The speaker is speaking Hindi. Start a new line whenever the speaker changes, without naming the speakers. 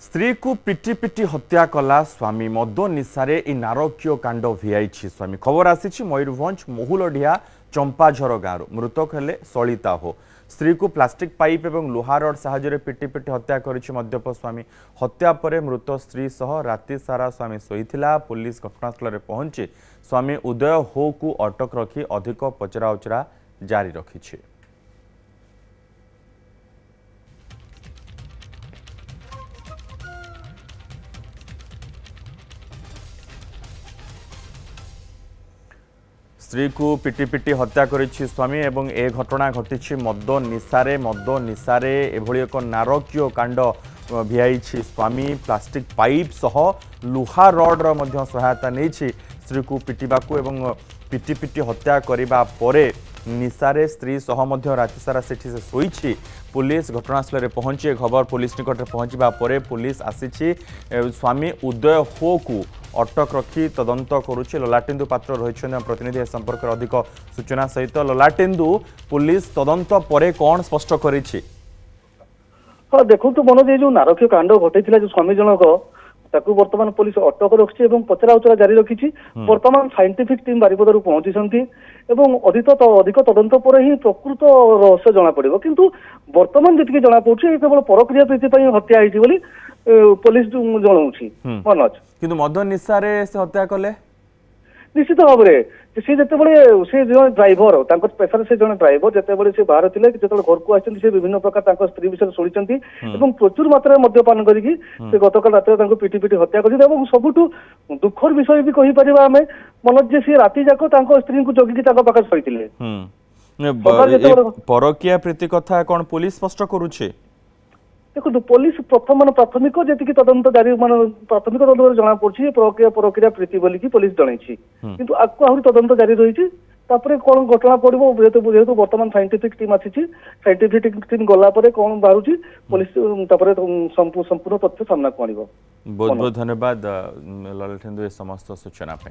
स्त्री को पिटी पिटी हत्या कला स्वामी मद निशारे इ नारकीय कांड भिआई स्वामी। खबर आसी मयूरभंज महुलडिया चंपाझर गाँव मृतक हेले सलिता हो। स्त्री को प्लास्टिक पाइप और लुहा रड साहाय्य पिटी पिटी हत्या करिछि मद्यप स्वामी। हत्या पर मृत स्त्री सह राति सारा स्वामी शोइथिला। पुलिस घटनास्थल में पहुंची स्वामी उदय हो को अटक रखी अधिक पचराउचरा जारी रखिछि। स्त्री को पिटी पिटी हत्या करिछि स्वामी एवं ए घटना घटी मद निशारे एभली एक नारकीय कांड भिआई स्वामी। प्लास्टिक पाइप सह लुहा रड्र मध्य सहायता नहीं स्त्री को पिटिबाकू एवं पिटी पिटी हत्या करिबा परे निशारे स्त्री सह मध्य राति सारा सेठी से शोइछि। पुलिस घटनास्थल में पहुंची खबर पुलिस निकट में पहुंचवा परे पुलिस आसी स्वामी उदय हो को अटक रखी तदंत करुछि। ललाटेन्दु पात्र रही प्रतिनिधि संपर्क अधिक सूचना सहित। ललाटेन्दु पुलिस तदंत परे कौन स्पष्ट करिछि?
हाँ देखो मनोज जो नारकीय कांड घटे जो स्वामी जनक ताकू वर्तमान पुलिस अटक रखी पचरा उचरा जारी रखी। वर्तमान साइंटिफिक टीम बारिपदारू पहुंची अधिक तदंत पर ही प्रकृत रहस्य जना पड़ो। किंतु वर्तमान जी जना पड़े केवल परक्रिया प्रीति हत्या होती पुलिस जनाऊँगी मनोज।
किंतु मद निशारे से हत्या कले
निश्चित भाव में सी से जो ड्राइवर पेशा से जन ड्राइवर जितेबाला से बाहर थे जो घर को आते विभिन्न प्रकार स्त्री विषय शुणी प्रचुर मात्रा मद्यपान करके गतकाल रात पिटी पिटी हत्या कर सबुठ दुखर विषय भी कहीपर आम मनोज जे सी राति जाक स्त्री को जगिकी पाखे शोते।
परकीया प्रीति कथा कौन पुलिस स्पष्ट करुछे?
देखो पुलिस प्रथम प्राथमिक जी तदंत जारी मान प्राथमिक तदंत जना पड़ी परक्रिया प्रीति बोली पुलिस जन किंतु आपको आहरी तदंत जारी रही कौन घटना पड़ो जेहेतु वर्तमान साइंटिफिक टीम आसी साइंटिफिक टीम गला कौन बाहर पुलिस संपूर्ण तथ्य सामना को आनिबो।
बहुत बहुत धन्यवाद ललाटेन्दु समस्त सूचना पे।